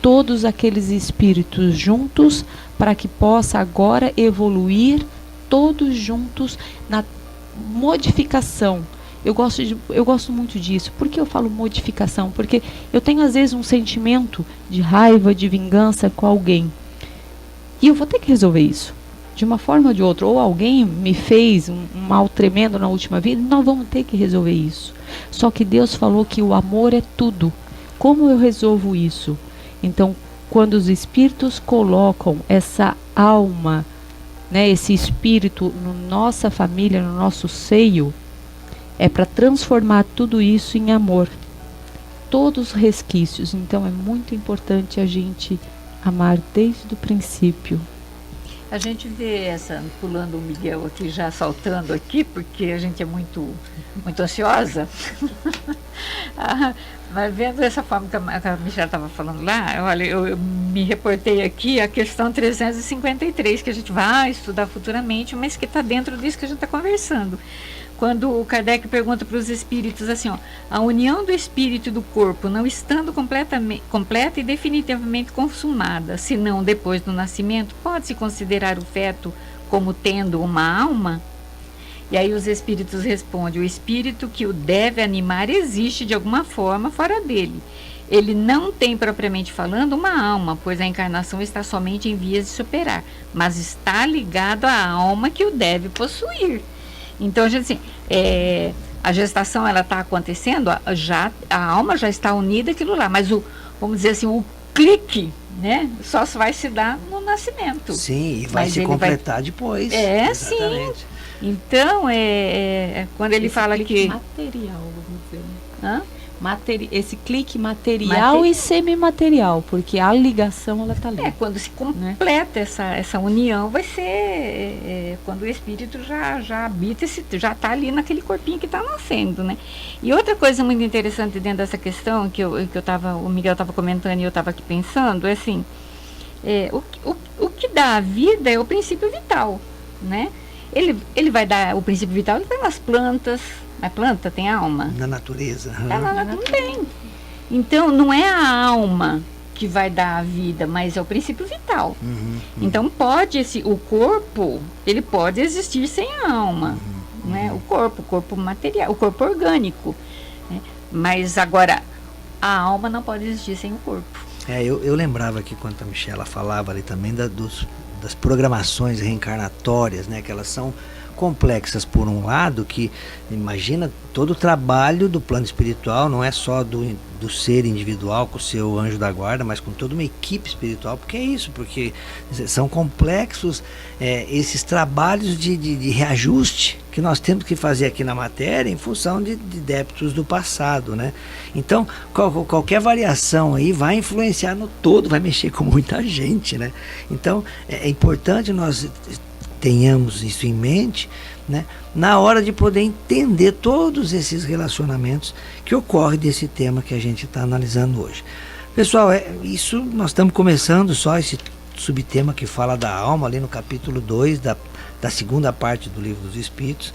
todos aqueles espíritos juntos para que possa agora evoluir todos juntos na modificação. Eu gosto muito disso. Por que eu falo modificação? Porque eu tenho às vezes um sentimento de raiva, de vingança com alguém. E eu vou ter que resolver isso, de uma forma ou de outra. Ou alguém me fez um mal tremendo na última vida, nós vamos ter que resolver isso. Só que Deus falou que o amor é tudo. Como eu resolvo isso? Então, quando os espíritos colocam essa alma, né, esse espírito na nossa família, no nosso seio, é para transformar tudo isso em amor. Todos os resquícios. Então é muito importante a gente amar desde o princípio. A gente vê pulando o Miguel aqui, já saltando aqui, porque a gente é muito ansiosa. Mas vendo essa forma que a Michelle estava falando lá, olha, eu me reportei aqui a questão 353, que a gente vai estudar futuramente, mas que está dentro disso que a gente está conversando. Quando o Kardec pergunta para os espíritos assim, ó, a união do espírito e do corpo não estando completa e definitivamente consumada, senão depois do nascimento, pode-se considerar o feto como tendo uma alma? E aí os espíritos respondem, o espírito que o deve animar existe de alguma forma fora dele. Ele não tem, propriamente falando, uma alma, pois a encarnação está somente em vias de superar, mas está ligado à alma que o deve possuir. Então, a gente, assim, a gestação ela está acontecendo, a alma já está unida àquilo lá, mas vamos dizer assim, o clique, né, só vai se dar no nascimento. Sim, e vai se completar depois. Exatamente. Sim. Então, quando ele fala que... material, vamos dizer. Hã? Esse clique material e semimaterial, porque a ligação ela está ali. Quando se completa, né? essa união vai ser quando o espírito já habita, já está ali naquele corpinho que está nascendo, né? E outra coisa muito interessante dentro dessa questão que o Miguel estava comentando e eu estava aqui pensando, é assim, o que dá a vida é o princípio vital, né? Ele vai dar o princípio vital, ele vai nas plantas. A planta tem alma? Na natureza. Não tem. Então, não é a alma que vai dar a vida, mas é o princípio vital. Então, o corpo, ele pode existir sem a alma. Né? O corpo material, o corpo orgânico. Né? Mas, agora, a alma não pode existir sem o corpo. Eu lembrava que quando a Michela falava ali também das programações reencarnatórias, né? Que elas são complexas por um lado, que imagina todo o trabalho do plano espiritual, não é só do ser individual com o seu anjo da guarda, mas com toda uma equipe espiritual, porque é isso, porque são complexos esses trabalhos de reajuste que nós temos que fazer aqui na matéria em função de débitos do passado, né? Então, qualquer variação aí vai influenciar no todo, vai mexer com muita gente, né? Então, é importante nós tenhamos isso em mente, né, na hora de poder entender todos esses relacionamentos que ocorrem desse tema que a gente está analisando hoje. Pessoal, isso nós estamos começando só esse subtema que fala da alma, ali no capítulo 2 da segunda parte do Livro dos Espíritos.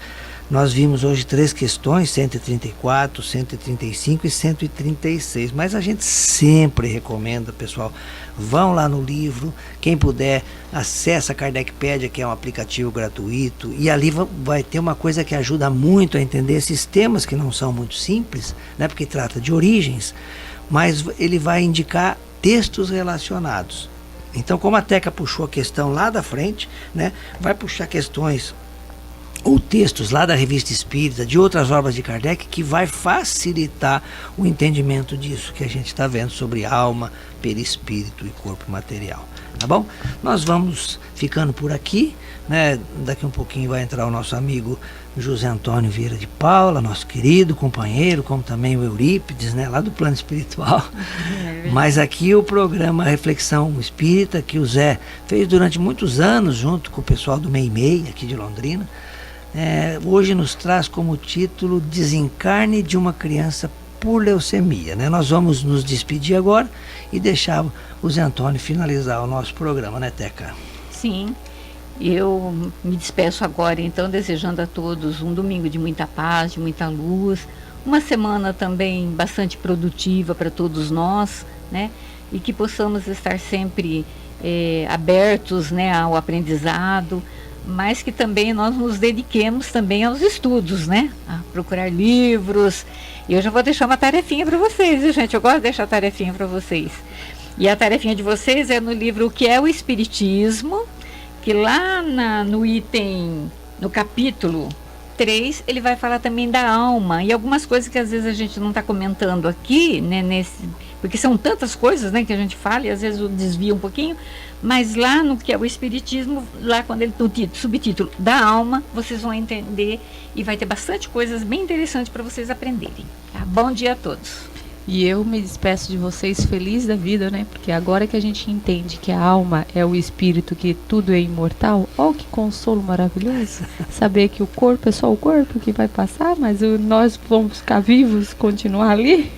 Nós vimos hoje 3 questões, 134, 135 e 136, mas a gente sempre recomenda, pessoal, vão lá no livro, quem puder, acessa a Kardecpedia, que é um aplicativo gratuito, e ali vai ter uma coisa que ajuda muito a entender esses temas que não são muito simples, né, porque trata de origens, mas ele vai indicar textos relacionados. Então, como a Teca puxou a questão lá da frente, né, vai puxar questões ou textos lá da Revista Espírita, de outras obras de Kardec, que vai facilitar o entendimento disso que a gente está vendo sobre alma, perispírito e corpo material. Tá bom? Nós vamos ficando por aqui, né? Daqui um pouquinho vai entrar o nosso amigo José Antônio Vieira de Paula, nosso querido companheiro, como também o Eurípides, né? Lá do plano espiritual. Mas aqui o programa Reflexão Espírita, que o Zé fez durante muitos anos, junto com o pessoal do MEI aqui de Londrina, hoje nos traz como título Desencarne de uma Criança por Leucemia, né? Nós vamos nos despedir agora e deixar o Zé Antônio finalizar o nosso programa, né, Teca? Sim, eu me despeço agora, então, desejando a todos um domingo de muita paz, de muita luz, uma semana também bastante produtiva para todos nós, né? E que possamos estar sempre abertos, né, ao aprendizado, mas que também nós nos dediquemos também aos estudos, né? A procurar livros. E eu já vou deixar uma tarefinha para vocês, viu, gente? Eu gosto de deixar tarefinha para vocês. E a tarefinha de vocês é no livro O que é o Espiritismo, que lá no capítulo 3, ele vai falar também da alma e algumas coisas que às vezes a gente não está comentando aqui, né, porque são tantas coisas, né, que a gente fala e às vezes eu desvio um pouquinho, mas lá no que é o Espiritismo, lá quando ele no subtítulo da alma, vocês vão entender e vai ter bastante coisas bem interessantes para vocês aprenderem. Tá? Bom dia a todos. E eu me despeço de vocês feliz da vida, né? Porque agora que a gente entende que a alma é o espírito, que tudo é imortal, ó, que consolo maravilhoso. Saber que o corpo é só o corpo que vai passar, mas nós vamos ficar vivos, continuar ali.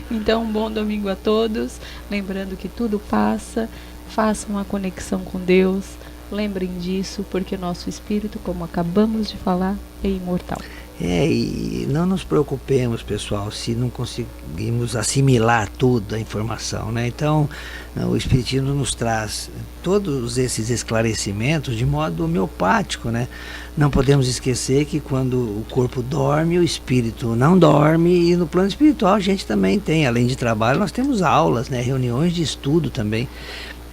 Então, um bom domingo a todos. Lembrando que tudo passa, façam a conexão com Deus. Lembrem disso, porque nosso espírito, como acabamos de falar, é imortal. E não nos preocupemos, pessoal, se não conseguimos assimilar toda a informação, né? Então, o Espiritismo nos traz todos esses esclarecimentos de modo homeopático, né? Não podemos esquecer que quando o corpo dorme, o espírito não dorme, e no plano espiritual a gente também tem, além de trabalho, nós temos aulas, né? Reuniões de estudo também,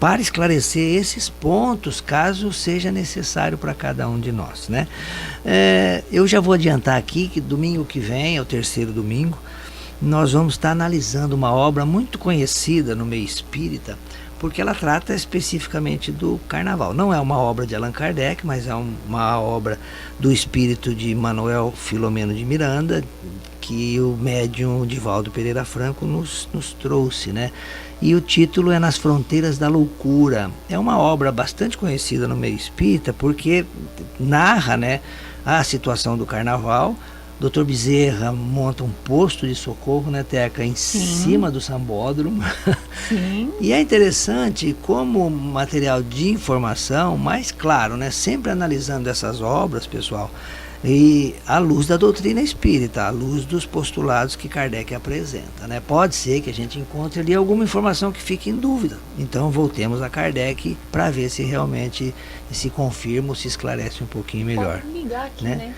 para esclarecer esses pontos, caso seja necessário para cada um de nós, né? Eu já vou adiantar aqui que domingo que vem, é o terceiro domingo, nós vamos estar analisando uma obra muito conhecida no meio espírita, porque ela trata especificamente do carnaval. Não é uma obra de Allan Kardec, mas é uma obra do espírito de Manuel Filomeno de Miranda, que o médium Divaldo Pereira Franco nos trouxe, né? E o título é Nas Fronteiras da Loucura. É uma obra bastante conhecida no meio espírita, porque narra, né, a situação do carnaval. Dr. Bezerra monta um posto de socorro, né, Teca, em cima do sambódromo. Sim. E é interessante como material de informação, mas claro, né, sempre analisando essas obras, pessoal, e à luz da doutrina espírita, à luz dos postulados que Kardec apresenta, né? Pode ser que a gente encontre ali alguma informação que fique em dúvida. Então voltemos a Kardec para ver se realmente se confirma ou se esclarece um pouquinho melhor. Pode ligar aqui, né?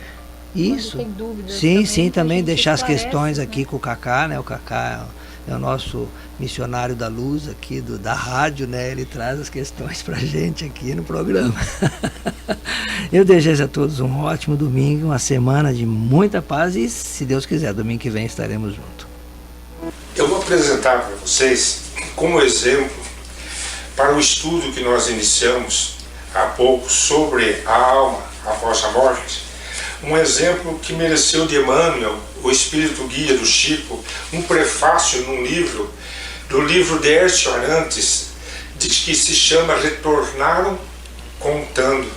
Isso. Tem dúvidas sim, também, também deixar as esclarece, questões né? aqui com o Cacá, né? O Cacá é o nosso missionário da luz aqui da rádio, né? Ele traz as questões para a gente aqui no programa. Eu desejo a todos um ótimo domingo, uma semana de muita paz e, se Deus quiser, domingo que vem estaremos juntos. Eu vou apresentar para vocês, como exemplo, para o estudo que nós iniciamos há pouco sobre a alma após a morte, um exemplo que mereceu de Emmanuel, o espírito guia do Chico, um prefácio num livro, do livro de Hércio Arantes, que se chama Retornaram Contando.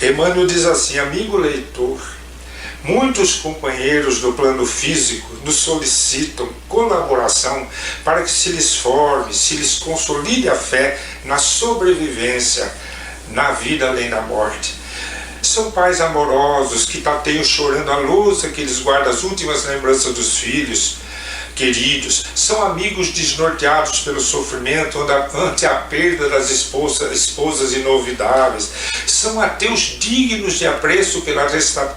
Emmanuel diz assim: amigo leitor, muitos companheiros do plano físico nos solicitam colaboração para que se lhes forme, se lhes consolide a fé na sobrevivência, na vida além da morte. São pais amorosos que tateiam chorando a lousa que lhes guarda as últimas lembranças dos filhos queridos. São amigos desnorteados pelo sofrimento ante a perda das esposas inovidáveis. São ateus dignos de apreço pela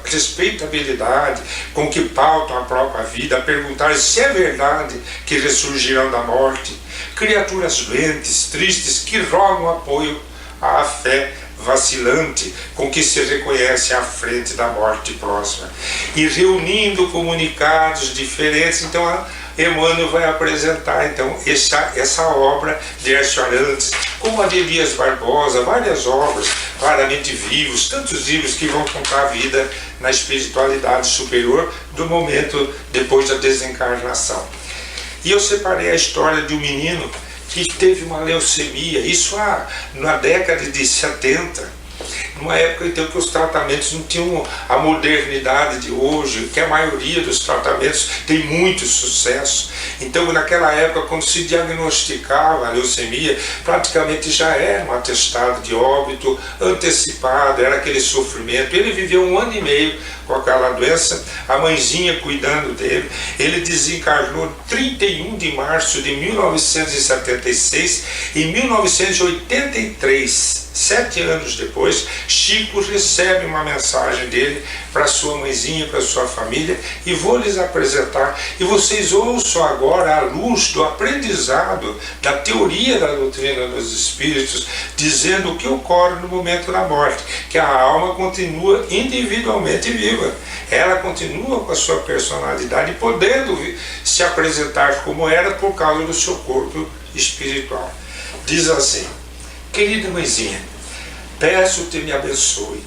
respeitabilidade com que pautam a própria vida, a perguntar se é verdade que ressurgirão da morte. Criaturas doentes, tristes, que rogam apoio à fé vacilante com que se reconhece à frente da morte próxima. E reunindo comunicados diferentes, então Emmanuel vai apresentar então essa obra de Hércio Arantes, como a de Elias Barbosa, várias obras, claramente vivos, tantos livros que vão contar a vida na espiritualidade superior do momento depois da desencarnação. E eu separei a história de um menino que teve uma leucemia, isso na década de 70, numa época então que os tratamentos não tinham a modernidade de hoje, que a maioria dos tratamentos tem muito sucesso. Então naquela época, quando se diagnosticava a leucemia, praticamente já era um atestado de óbito antecipado, era aquele sofrimento. Ele viveu 1 ano e meio com aquela doença, a mãezinha cuidando dele. Ele desencarnou 31 de março de 1976. Em 1983, 7 anos depois, Chico recebe uma mensagem dele para sua mãezinha, para sua família, e vou lhes apresentar. E vocês ouçam agora, à luz do aprendizado da teoria da doutrina dos espíritos, dizendo o que ocorre no momento da morte, que a alma continua individualmente viva. Ela continua com a sua personalidade, podendo se apresentar como era por causa do seu corpo espiritual. Diz assim: querida mãezinha, peço-te me abençoe.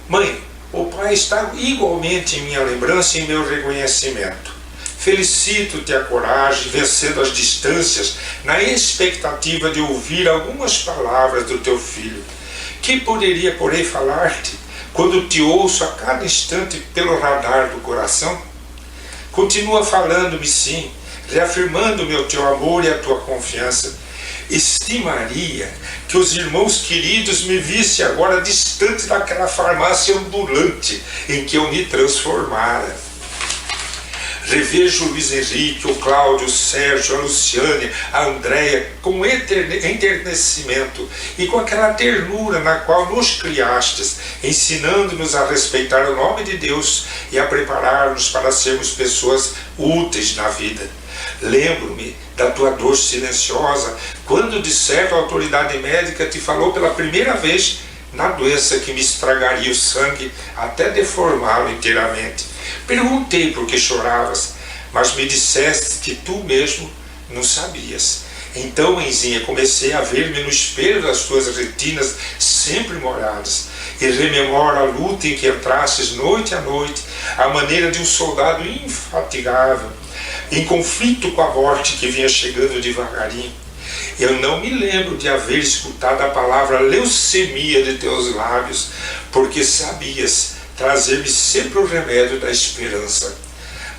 Mãe, o Pai está igualmente em minha lembrança e em meu reconhecimento. Felicito-te a coragem, vencendo as distâncias, na expectativa de ouvir algumas palavras do teu filho. Que poderia, porém, falar-te quando te ouço a cada instante pelo radar do coração? Continua falando-me, sim, reafirmando-me o teu amor e a tua confiança. Estimaria que os irmãos queridos me vissem agora distante daquela farmácia ambulante em que eu me transformara. Revejo o Luiz Henrique, o Cláudio, o Sérgio, a Luciane, a Andréia com enternecimento e com aquela ternura na qual nos criastes, ensinando-nos a respeitar o nome de Deus e a preparar-nos para sermos pessoas úteis na vida. Lembro-me da tua dor silenciosa, quando de certo a autoridade médica te falou pela primeira vez na doença que me estragaria o sangue até deformá-lo inteiramente. Perguntei por que choravas, mas me disseste que tu mesmo não sabias. Então, mãezinha, comecei a ver-me no espelho das tuas retinas sempre molhadas, e rememoro a luta em que entrastes noite a noite, à maneira de um soldado infatigável, em conflito com a morte que vinha chegando devagarinho. Eu não me lembro de haver escutado a palavra leucemia de teus lábios, porque sabias trazer-me sempre o remédio da esperança.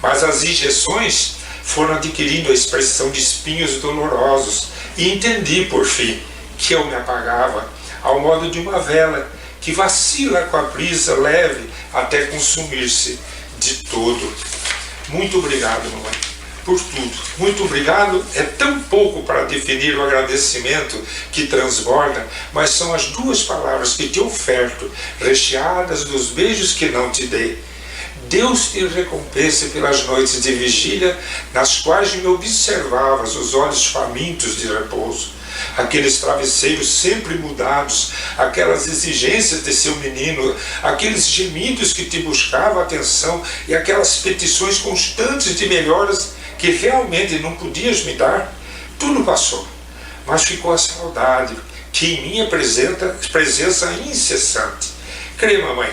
Mas as injeções foram adquirindo a expressão de espinhos dolorosos, e entendi, por fim, que eu me apagava, ao modo de uma vela que vacila com a brisa leve até consumir-se de todo. Muito obrigado, mamãe, por tudo. Muito obrigado é tão pouco para definir o agradecimento que transborda, mas são as duas palavras que te oferto, recheadas dos beijos que não te dei. Deus te recompense pelas noites de vigília, nas quais me observavas os olhos famintos de repouso, aqueles travesseiros sempre mudados, aquelas exigências de seu menino, aqueles gemidos que te buscavam atenção e aquelas petições constantes de melhoras que realmente não podias me dar. Tudo passou, mas ficou a saudade, que em minha presença incessante. Crê, mamãe,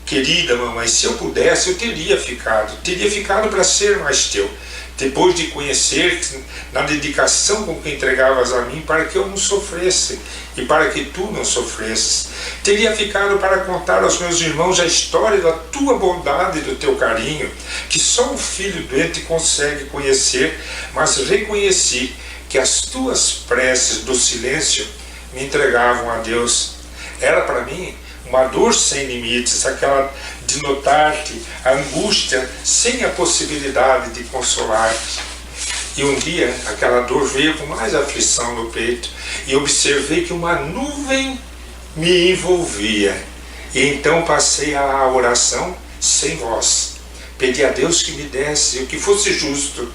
querida mamãe, se eu pudesse, eu teria ficado para ser mais teu, depois de conhecer-te na dedicação com que entregavas a mim, para que eu não sofresse e para que tu não sofresses. Teria ficado para contar aos meus irmãos a história da tua bondade e do teu carinho, que só o filho doente consegue conhecer, mas reconheci que as tuas preces do silêncio me entregavam a Deus. Era para mim uma dor sem limites, aquela de notar-te, a angústia sem a possibilidade de consolar-te. E um dia aquela dor veio com mais aflição no peito e observei que uma nuvem me envolvia. E então passei à oração sem voz. Pedi a Deus que me desse o que fosse justo.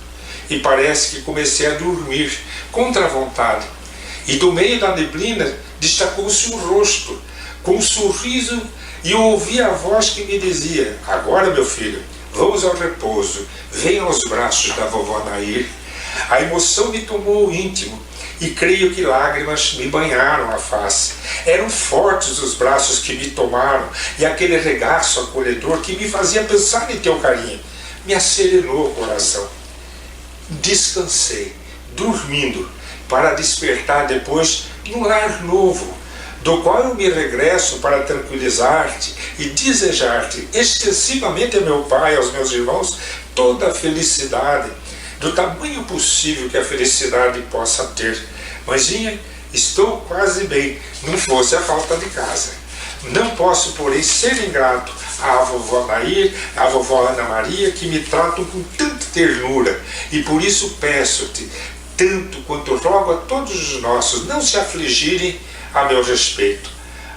E parece que comecei a dormir contra a vontade. E do meio da neblina destacou-se um rosto com um sorriso, e eu ouvi a voz que me dizia: agora, meu filho, vamos ao repouso, venha aos braços da vovó Nair. A emoção me tomou o íntimo e creio que lágrimas me banharam a face. Eram fortes os braços que me tomaram e aquele regaço acolhedor que me fazia pensar em teu carinho me acerenou o coração. Descansei, dormindo, para despertar depois num lar novo, do qual eu me regresso para tranquilizar-te e desejar-te extensivamente a meu pai e aos meus irmãos toda a felicidade, do tamanho possível que a felicidade possa ter. Mãezinha, estou quase bem, não fosse a falta de casa. Não posso, porém, ser ingrato à vovó Nair, à vovó Ana Maria, que me tratam com tanta ternura, e por isso peço-te, tanto quanto rogo a todos os nossos, não se afligirem a meu respeito.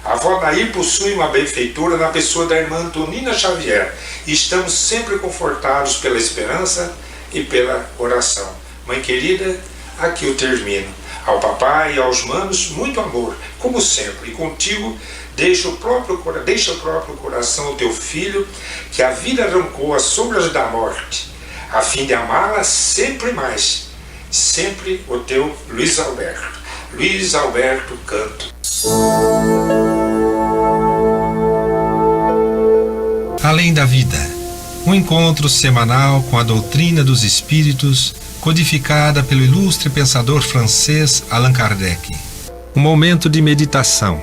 A avó Nair possui uma benfeitora na pessoa da irmã Antonina Xavier, e estamos sempre confortados pela esperança e pela oração. Mãe querida, aqui eu termino. Ao papai e aos manos, muito amor, como sempre, e contigo deixa o próprio coração ao teu filho, que a vida arrancou as sombras da morte, a fim de amá-la sempre mais. Sempre o teu Luiz Alberto. Luiz Alberto Canto. Além da Vida, um encontro semanal com a doutrina dos espíritos, codificada pelo ilustre pensador francês Allan Kardec. Um momento de meditação,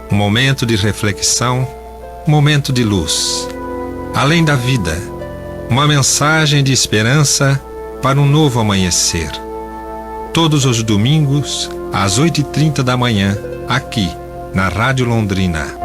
um momento de reflexão, um momento de luz. Além da Vida, uma mensagem de esperança para um novo amanhecer. Todos os domingos, às 8h30 da manhã, aqui, na Rádio Londrina.